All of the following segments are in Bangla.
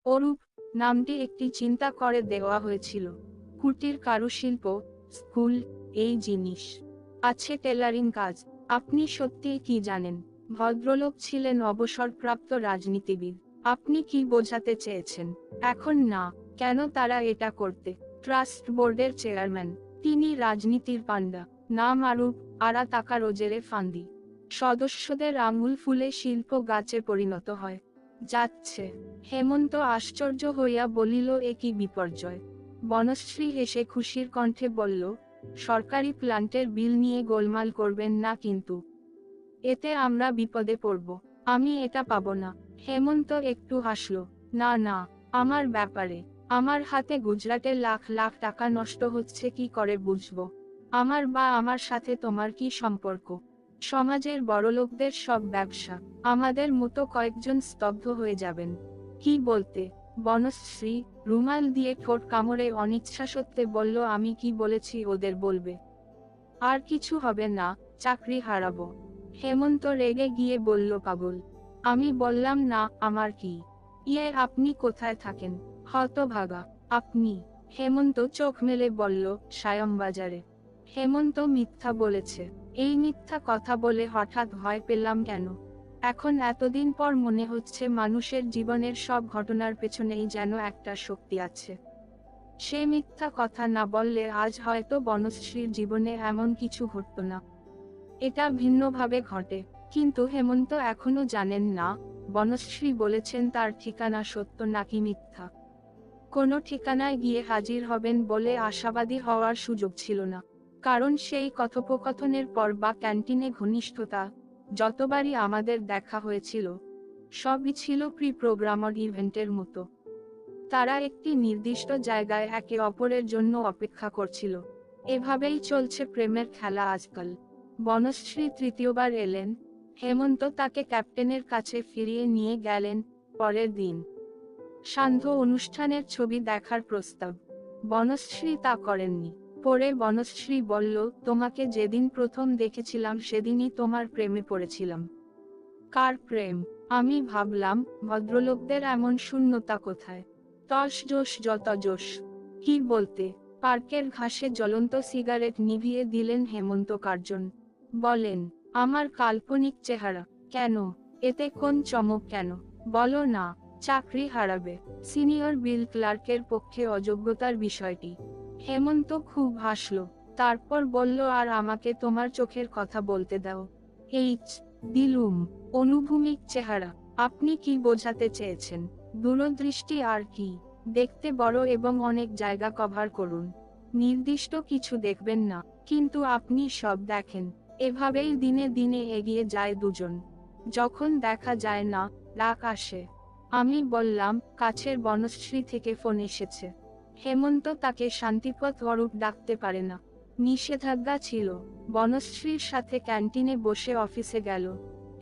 অরূপ নামটি একটি চিন্তা করে দেওয়া হয়েছিল। কুটির কারুশিল্প, স্কুল, এই জিনিস আছে, টেলারিং কাজ। আপনি সত্যিই কি জানেন? ভদ্রলোক ছিলেন অবসরপ্রাপ্ত রাজনীতিবিদ। আপনি কি বোঝাতে চেয়েছেন? এখন না, কেন তারা এটা করতে? ট্রাস্ট বোর্ডের চেয়ারম্যান, তিনি রাজনীতির পান্ডা। নাম আরূপ, আরা টাকা রোজেরে ফান্দি। সদস্যদের আঙুল ফুলে শিল্প গাছে পরিণত হয় যাচ্ছে। হেমন্ত আশ্চর্য হইয়া বলিল, এ কি বিপর্যয়! বনশ্রী হেসে খুশির কণ্ঠে বলল, সরকারি প্ল্যান্টের বিল নিয়ে গোলমাল করবেন না কিন্তু। এতে আমরা বিপদে পড়ব। আমি এটা পাবো না। হেমন্ত একটু হাসল। না না, আমার ব্যাপারে। আমার হাতে গুজরাটে লাখ লাখ টাকা নষ্ট হচ্ছে, কি করে বুঝবো? আমার বা আমার সাথে তোমার কি সম্পর্ক? সমাজের বড়লোকদের সব ব্যবসা, আমাদের মতো কয়েকজন স্তব্ধ হয়ে যাবেন। কি বলতে? বনশ্রী রুমাল দিয়ে ঠোঁট কামড়ে অনিচ্ছা সত্ত্বে বলল, আমি কি বলেছি ওদের বলবে? আর কিছু হবে না, চাকরি হারাবো। হেমন্ত রেগে গিয়ে বলল, পাগল! আমি বললাম না, আমার কি? আপনি কোথায় থাকেন? হতভাগা। আপনি? হেমন্ত চোখ মেলে বলল, সায়মবাজারে। হেমন্ত মিথ্যা বলেছে। এই মিথ্যা কথা বলে হঠাৎ ভয় পেলাম কেন? এখন এতদিন পর মনে হচ্ছে মানুষের জীবনের সব ঘটনার পেছনেই যেন একটা শক্তি আছে। সে মিথ্যা কথা না বললে আজ হয়তো বনশ্রীর জীবনে এমন কিছু ঘটত না। এটা ভিন্নভাবে ঘটে। কিন্তু হেমন্ত এখনো জানেন না বনশ্রী বলেছেন তার ঠিকানা সত্য নাকি মিথ্যা। কোনো ঠিকানায় গিয়ে হাজির হবেন বলে আশাবাদী হওয়ার সুযোগ ছিল না। কারণ সেই কথোপকথনের পর বা ক্যান্টিনে ঘনিষ্ঠতা, যতবারই আমাদের দেখা হয়েছিল, সবই ছিল প্রি প্রোগ্রামড ইভেন্টের মতো। তারা একটি নির্দিষ্ট জায়গায় একে অপরের জন্য অপেক্ষা করছিল। এভাবেই চলছে প্রেমের খেলা আজকাল। বনশ্রী তৃতীয়বার এলেন। হেমন্ত তাকে ক্যাপ্টেনের কাছে ফিরিয়ে নিয়ে গেলেন। পরের দিন সান্ধ্য অনুষ্ঠানের ছবি দেখার প্রস্তাব। বনশ্রী তা করেননি। পরে বনশ্রী বলল, তোমাকে যেদিন প্রথম দেখেছিলাম সেদিনই তোমার প্রেমে পড়েছিলাম। কার প্রেম? আমি ভাবলাম, ভদ্রলোকদের এমন শূন্যতা কোথায়? তস জোশ যত জোশ। কি বলতে? পার্কের ঘাসে জ্বলন্ত সিগারেট নিভিয়ে দিলেন হেমন্ত কার্জন। বলেন, আমার কাল্পনিক চেহারা। কেন? এতে কোন চমক কেন? বলো না। চাকরি হারাবে। সিনিয়র বিল ক্লার্কের পক্ষে অযোগ্যতার বিষয়টি। হেমন্ত খুব হাসল। তারপর বলল, আর আমাকে তোমার চোখের কথা বলতে দাও। এইচ দিলুম। অনুভূমিক চেহারা। আপনি কি বোঝাতে চেয়েছেন? দূরদৃষ্টি আর কি? দেখতে বড় এবং অনেক জায়গা কভার করুন। নির্দিষ্ট কিছু দেখবেন না, কিন্তু আপনি সব দেখেন। এভাবেই দিনে দিনে এগিয়ে যায় দুজন। যখন দেখা যায় না, রাগ আসে। আমি বললাম, কাছের বনশ্রী থেকে ফোন এসেছে। হেমন্ত তাকে শান্তিপথ অরূপ ডাকতে পারে না। নিষেধাজ্ঞা ছিল। বনশ্রীর সাথে ক্যান্টিনে বসে অফিসে গেল।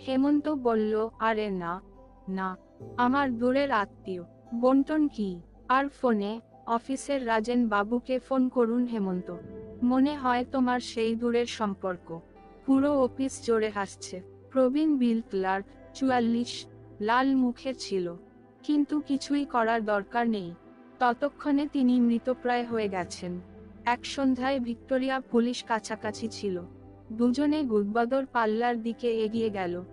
হেমন্ত বলল, আরে না, না, আমার দূরের আত্মীয়। বন্টন কি? আর ফোনে, অফিসের রাজেন বাবুকে ফোন করুন হেমন্ত। মনে হয় তোমার সেই দূরের সম্পর্ক। পুরো অফিস জোরে হাসছে। প্রবীণ বিল ক্লার্ক, 44, লাল মুখের ছিল। কিন্তু কিছুই করার দরকার নেই। ততক্ষণে তিনি মৃতপ্রায় হয়ে গেছেন। এক সন্ধ্যায় ভিক্টোরিয়া পুলিশ কাছাকাছি ছিল। দুজনে গুদবদর পাল্লার দিকে এগিয়ে গেল।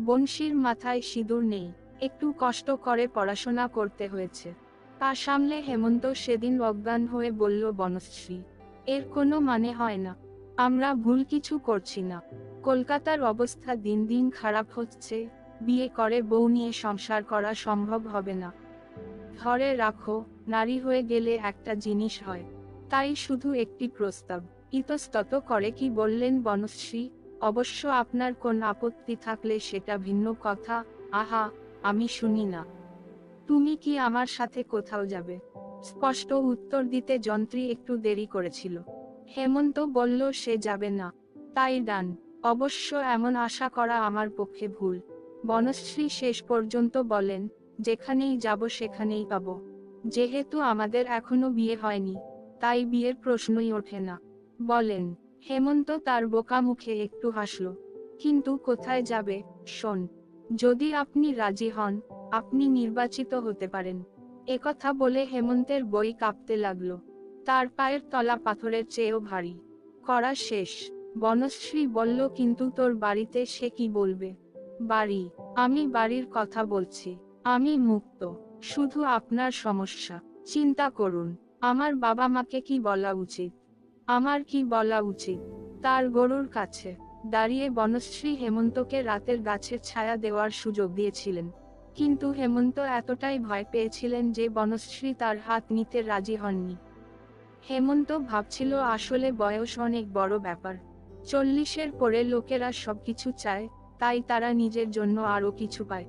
বংশীর মাথায় সিঁদুর নেই। একটু কষ্ট করে পড়াশোনা করতে হয়েছে। তা সামলে হেমন্ত সেদিন অজ্ঞান হয়ে বলল, বনশ্রী, এর কোনো মানে হয় না। আমরা ভুল কিছু করছি না। কলকাতার অবস্থা দিন দিন খারাপ হচ্ছে। বিয়ে করে বউ নিয়ে সংসার করা সম্ভব হবে না। ধরে রাখো, নারী হয়ে গেলে একটা জিনিস হয়। তাই শুধু একটি প্রস্তাব। ইতস্তত করে কি বললেন বনশ্রী, অবশ্য আপনার কোন আপত্তি থাকলে সেটা ভিন্ন কথা। আহা, আমি শুনি না। তুমি কি আমার সাথে কোথাও যাবে? স্পষ্ট উত্তর দিতে যন্ত্রী একটু দেরি করেছিল। হেমন্ত বলল, সে যাবে না। তাই ডান। অবশ্য এমন আশা করা আমার পক্ষে ভুল। বনশ্রী শেষ পর্যন্ত বলেন, যেখানেই যাব সেখানেই পাব। যেহেতু আমাদের এখনো বিয়ে হয়নি, তাই বিয়ের প্রশ্নই ওঠে না। বলেন। হেমন্ত তার বোকা মুখে একটু হাসল। কিন্তু কোথায় যাবে? শোন, যদি আপনি রাজি হন, আপনি নির্বাচিত হতে পারেন। একথা বলে হেমন্তের বই কাঁপতে লাগলো। তার পায়ের তলা পাথরের চেয়েও ভারী। করা শেষ। বনশ্রী বলল, কিন্তু তোর বাড়িতে সে কি বলবে? বাড়ি? আমি বাড়ির কথা বলছি। আমি মুক্ত। শুধু আপনার সমস্যা। চিন্তা করুন, আমার বাবা মাকে কি বলা উচিত? আমার কি বলা উচিত? তার গরুর কাছে দাঁড়িয়ে বনশ্রী হেমন্তকে রাতের গাছের ছায়া দেওয়ার সুযোগ দিয়েছিলেন। কিন্তু হেমন্ত এতটাই ভয় পেয়েছিলেন যে বনশ্রী তার হাত নিতে রাজি হননি। হেমন্ত ভাবছিল আসলে বয়স অনেক বড় ব্যাপার। 40-এর পরে লোকেরা সবকিছু চায়, তাই তারা নিজের জন্য আরো কিছু পায়।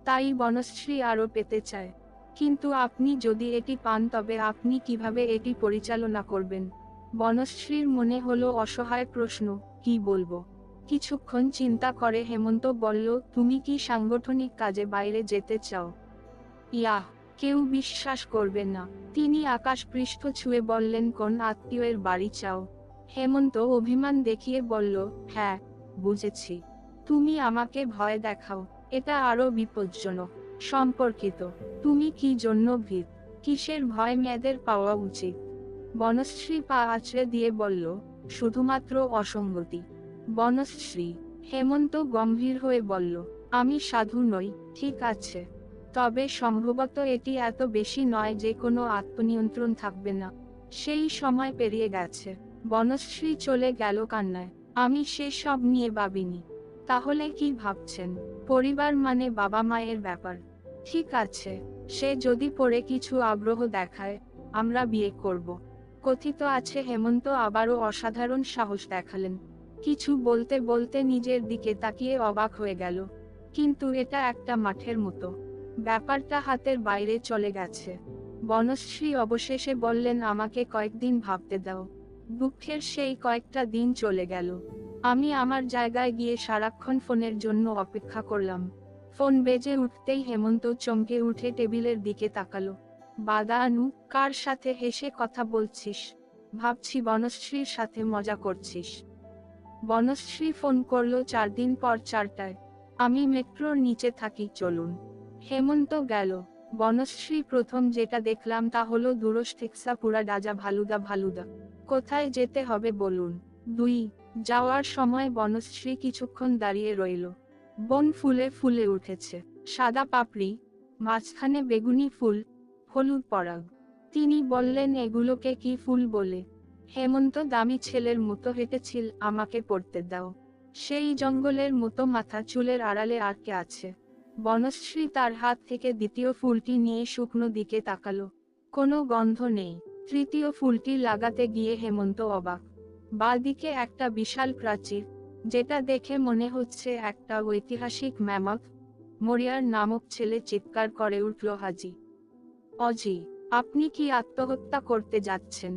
তাই বনশ্রী আরো পেতে চায়। কিন্তু আপনি যদি এটি পান তবে আপনি কিভাবে এটি পরিচালনা করবেন? বনশ্রীর মনে হলো অসহায় প্রশ্ন, কি বলবো? কিছুক্ষণ চিন্তা করে হেমন্ত বলল, তুমি কি সাংগঠনিক কাজে বাইরে যেতে চাও? ইয়াহ! কেউ বিশ্বাস করবে না। তিনি আকাশ পৃষ্ঠ ছুঁয়ে বললেন, কোন আত্মীয়ের বাড়ি চাও? হেমন্ত অভিমান দেখিয়ে বলল, হ্যাঁ, বুঝেছি। তুমি আমাকে ভয় দেখাও। এটা আরো বিপজ্জনক। সম্পর্কিত। তুমি কি জন্য ভীত? কিসের ভয় মেয়েদের পাওয়া উচিত? বনশ্রী পা আছড়ে দিয়ে বলল, শুধুমাত্র অসঙ্গতি। বনশ্রী। হেমন্ত গম্ভীর হয়ে বলল, আমি সাধু নই, ঠিক আছে। তবে সম্ভবত এটি এত বেশি নয় যে কোনো আত্মনিয়ন্ত্রণ থাকবে না। সেই সময় পেরিয়ে গেছে। বনশ্রী চলে গেল কান্নায়। আমি সেসব নিয়ে ভাবিনি। তাহলে কি ভাবছেন? পরিবার মানে বাবা মায়ের ব্যাপার। ঠিক আছে, সে যদি পরে কিছু আগ্রহ দেখায়, আমরা বিয়ে করব। কথিত আছে হেমন্ত আবারও অসাধারণ সাহস দেখালেন। কিছু বলতে বলতে নিজের দিকে তাকিয়ে অবাক হয়ে গেল। কিন্তু এটা একটা মাঠের মতো। ব্যাপারটা হাতের বাইরে চলে গেছে। বনশ্রী অবশেষে বললেন, আমাকে কয়েকদিন ভাবতে দাও। দুঃখের সেই কয়েকটা দিন চলে গেল। আমি আমার জায়গায় গিয়ে সারাক্ষণ ফোনের জন্য অপেক্ষা করলাম। ফোন বেজে উঠতেই হেমন্ত চমকে উঠে টেবিলের দিকে তাকালো। বাদানু, কার সাথে হেসে কথা বলছিস? ভাবছি বনশ্রীর সাথে মজা করছিস। বনশ্রী ফোন করলো 4 দিন পর 4টায়। আমি মেট্রোর নিচে থাকি, চলুন। হেমন্ত গেল। বনশ্রী প্রথম যেটা দেখলাম তা হলো দূরস্থিক্সা পুরা ডাজা ভালুদা ভালুদা। কোথায় যেতে হবে বলুন? 2। যাওয়ার সময় বনশ্রী কিছুক্ষণ দাঁড়িয়ে রইল। বন ফুলে ফুলে উঠেছে। সাদা পাপড়ি, মাঝখানে বেগুনি ফুল, হলুদ পরাগ। তিনি বললেন, এগুলোকে কি ফুল বলে? হেমন্ত দামি ছেলের মতো হেঁটেছিল, আমাকে পড়তে দাও। সেই জঙ্গলের মতো মাথা চুলের আড়ালে আটকে আছে। বনশ্রী তার হাত থেকে দ্বিতীয় ফুলটি নিয়ে শুকনো দিকে তাকালো। কোনো গন্ধ নেই। তৃতীয় ফুলটি লাগাতে গিয়ে হেমন্ত অবাক। বাঁদিকে একটা বিশাল প্রাচীর, যেটা দেখে মনে হচ্ছে একটা ঐতিহাসিক ম্যামথ। মরিয়ার নামক ছেলে চিৎকার করে উঠল, হাজি অজি, আপনি কি আত্মহত্যা করতে যাচ্ছেন?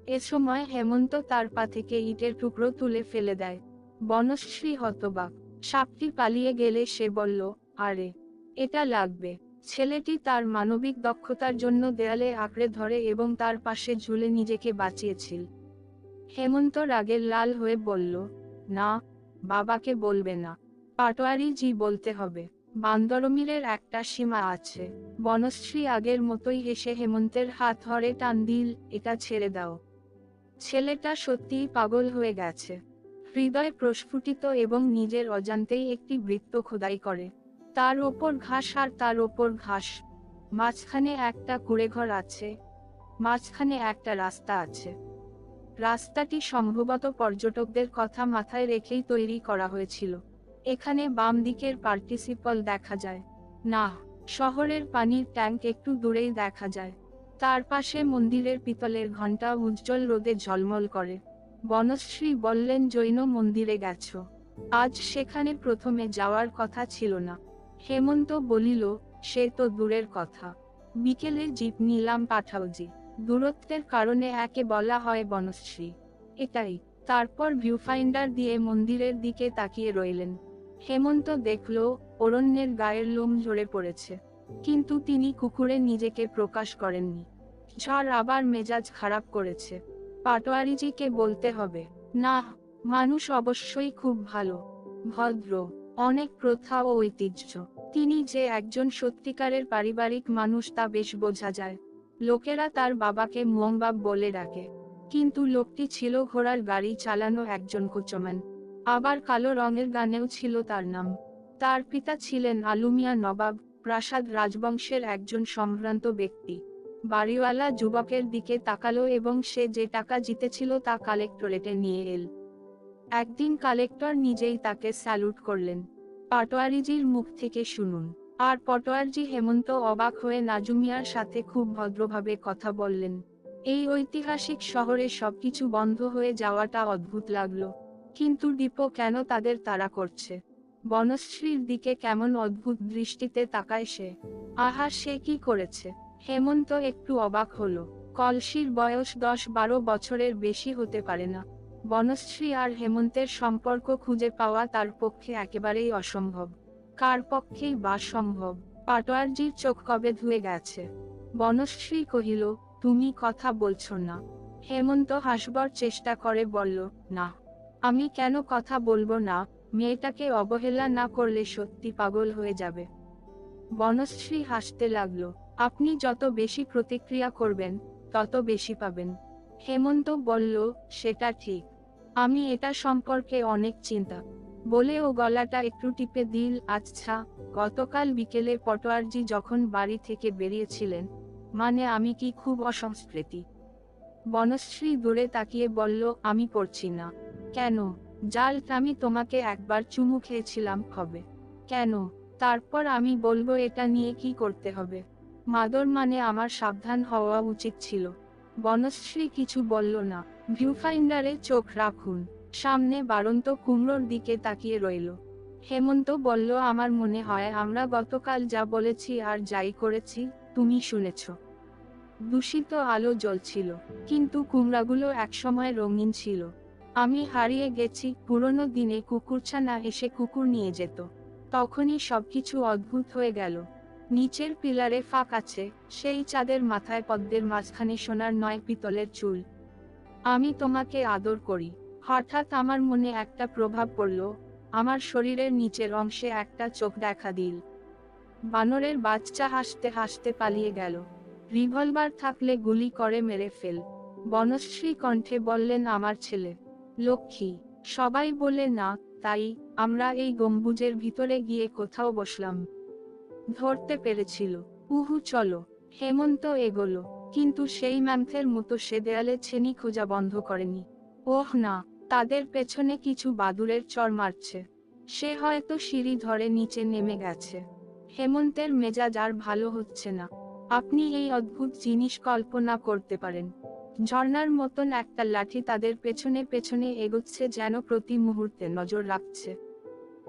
এ সময় হেমন্ত তার পা থেকে ইটের টুকরো তুলে ফেলে দেয়। বনশ্রী হতবাক। সাপটি পালিয়ে গেলে সে বলল, আরে, এটা লাগবে। ছেলেটি তার মানবিক দক্ষতার জন্য দেয়ালে আঁকড়ে ধরে এবং তার পাশে ঝুলে নিজেকে বাঁচিয়েছিল। হেমন্ত রাগের লাল হয়ে বলল, না, বাবাকে বলবে না। পাটোয়ারি জি বলতে হবে। বান্দরমিরের একটা সীমা আছে। বনশ্রী আগের মতোই হেসে হেমন্তের হাত ধরে টান দিল, এটা ছেড়ে দাও। ছেলেটা সত্যিই পাগল হয়ে গেছে। হৃদয় প্রস্ফুটিত এবং নিজের অজান্তেই একটি বৃত্ত খোদাই করে। তার ওপর ঘাস আর তার ওপর ঘাস। মাঝখানে একটা কুঁড়েঘর আছে। মাঝখানে একটা রাস্তা আছে। রাস্তাটি সম্ভবত পর্যটকদের কথা মাথায় রেখেই তৈরি করা হয়েছিল। এখানে বাম দিকের পার্টিসিপল দেখা যায় না। শহরের পানির ট্যাঙ্ক একটু দূরেই দেখা যায়। তার পাশে মন্দিরের পিতলের ঘণ্টা উজ্জ্বল রোদে ঝলমল করে। বনশ্রী বললেন, জৈন মন্দিরে গেছো? আজ সেখানে প্রথমে যাওয়ার কথা ছিল না। হেমন্ত বলিল, সে তো দূরের কথা। বিকেলে জিপ নিলাম পাঠাওজি। দূরত্বের কারণে একে বলা হয় বনশ্রী। এটাই। তারপর ভিউফাইন্ডার দিয়ে মন্দিরের দিকে তাকিয়ে রইলেন। হেমন্ত দেখল, অরণ্যের গায়ের লোম ঝরে পড়েছে। কিন্তু তিনি কুকুরে নিজেকে প্রকাশ করেননি। ঝড় আবার মেজাজ খারাপ করেছে। পাটোয়ারিজিকে বলতে হবে। না, মানুষ অবশ্যই খুব ভালো, ভদ্র, অনেক প্রথা ও ঐতিহ্য। তিনি যে একজন সত্যিকারের পারিবারিক মানুষ তা বেশ বোঝা যায়। লোকেরা তার বাবাকে মুয়াম্বাব বলে ডাকে, কিন্তু লোকটি ছিল ঘোড়ার গাড়ি চালানো একজন কোচম্যান। আবার কালো রঙের গানেও ছিল তার নাম। তার পিতা ছিলেন আলুমিয়া নবাব, প্রাসাদ রাজবংশের একজন সম্ভ্রান্ত ব্যক্তি। বাড়িওয়ালা যুবকের দিকে তাকালো এবং সে যে টাকা জিতেছিল তা কালেক্টরেটে নিয়ে এল। একদিন কালেক্টর নিজেই তাকে স্যালুট করলেন। পাটোয়ারিজির মুখ থেকে শুনুন। আর পটোয়ারজি হেমন্ত অবাক হয়ে নাজুমিয়ার সাথে খুব ভদ্রভাবে কথা বললেন। এই ঐতিহাসিক শহরে সবকিছু বন্ধ হয়ে যাওয়াটা অদ্ভুত লাগলো। কিন্তু ডিপো কেন তাদের তাড়া করছে? বনশ্রীর দিকে কেমন অদ্ভুত দৃষ্টিতে তাকায় সে। আহা, সে কি করেছে? হেমন্ত একটু অবাক হলো। কলসির বয়স 10-12 বছরের বেশি হতে পারে না। বনশ্রী আর হেমন্তের সম্পর্ক খুঁজে পাওয়া তার পক্ষে একেবারেই অসম্ভব। কার পক্ষেই বা সম্ভব? পাটোয়ারজির চোখ কবে ধুয়ে গেছে। বনশ্রী কহিল, তুমি কথা বলছো না? হেমন্ত হাসবার চেষ্টা করে বলল, না। আমি কেন কথা বলবো না? মেয়েটাকে অবহেলা না করলে সত্যি পাগল হয়ে যাবে। বনশ্রী হাসতে লাগলো। আপনি যত বেশি প্রতিক্রিয়া করবেন, তত বেশি পাবেন। হেমন্ত বলল, সেটা ঠিক। আমি এটা সম্পর্কে অনেক চিন্তা বলে ও গলাটা একটু টিপে দিল। আচ্ছা, গতকাল বিকেলে পটোয়ারজি যখন বাড়ি থেকে বেরিয়েছিলেন, মানে আমি কি খুব অসংস্কৃতি? বনশ্রী দূরে তাকিয়ে বলল, আমি পড়ছি না। কেন? জাল, আমি তোমাকে একবার চুমু খেয়েছিলাম, হবে? কেন? তারপর আমি বলবো এটা নিয়ে কি করতে হবে? মাদর মানে আমার সাবধান হওয়া উচিত ছিল। বনশ্রী কিছু বলল না। ভিউফাইন্ডারে চোখ রাখুন। সামনে বাড়ন্ত কুমড়োর দিকে তাকিয়ে রইল। হেমন্ত বলল, আমার মনে হয় আমরা গতকাল যা বলেছি আর যাই করেছি, তুমি শুনেছ। দূষিত আলো জ্বলছিল, কিন্তু কুমড়াগুলো একসময় রঙিন ছিল। আমি হারিয়ে গেছি। পুরনো দিনে কুকুরছানা এসে কুকুর নিয়ে যেত। তখনই সবকিছু অদ্ভুত হয়ে গেল। নিচের পিলারে ফাঁক আছে, সেই চাঁদের মাথায় পদ্মের মাঝখানে সোনার নয় পিতলের চুল। আমি তোমাকে আদর করি। হঠাৎ আমার মনে একটা প্রভাব পড়ল। আমার শরীরের নিচের অংশে একটা চোখ দেখা দিল। বানরের বাচ্চা হাসতে হাসতে পালিয়ে গেল। রিভলভার থাকলে গুলি করে মেরে ফেল। বনশ্রী কণ্ঠে বললেন, আমার ছেলে লক্ষ্মী। সবাই বলে না, তাই আমরা এই গম্বুজের ভিতরে গিয়ে কোথাও বসলাম। ধরতে পেরেছিল। উহু, চলো। হেমন্ত এগোলো, কিন্তু সেই ম্যামথের মতো সে দেয়ালে ছেনি খোঁজা বন্ধ করেনি। ওহ না, তাদের পেছনে কিছু বাদুড়ের চর মারছে। সে হয়তো সিঁড়ি ধরে নিচে নেমে গেছে। হেমন্তের মেজাজ আর ভালো হচ্ছে না। আপনি এই অদ্ভুত জিনিস কল্পনা করতে পারেন? ঝর্ণার মতন একটা লাঠি তাদের পেছনে পেছনে এগোচ্ছে, যেন প্রতি মুহূর্তে নজর রাখছে।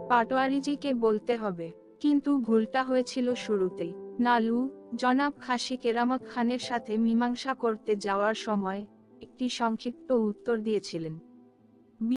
পাটোয়ারিজিকে বলতে হবে। কিন্তু ভুলটা হয়েছিল শুরুতেই। নালু, জনাব খাসি কেরামত খানের সাথে মীমাংসা করতে যাওয়ার সময় একটি সংক্ষিপ্ত উত্তর দিয়েছিলেন।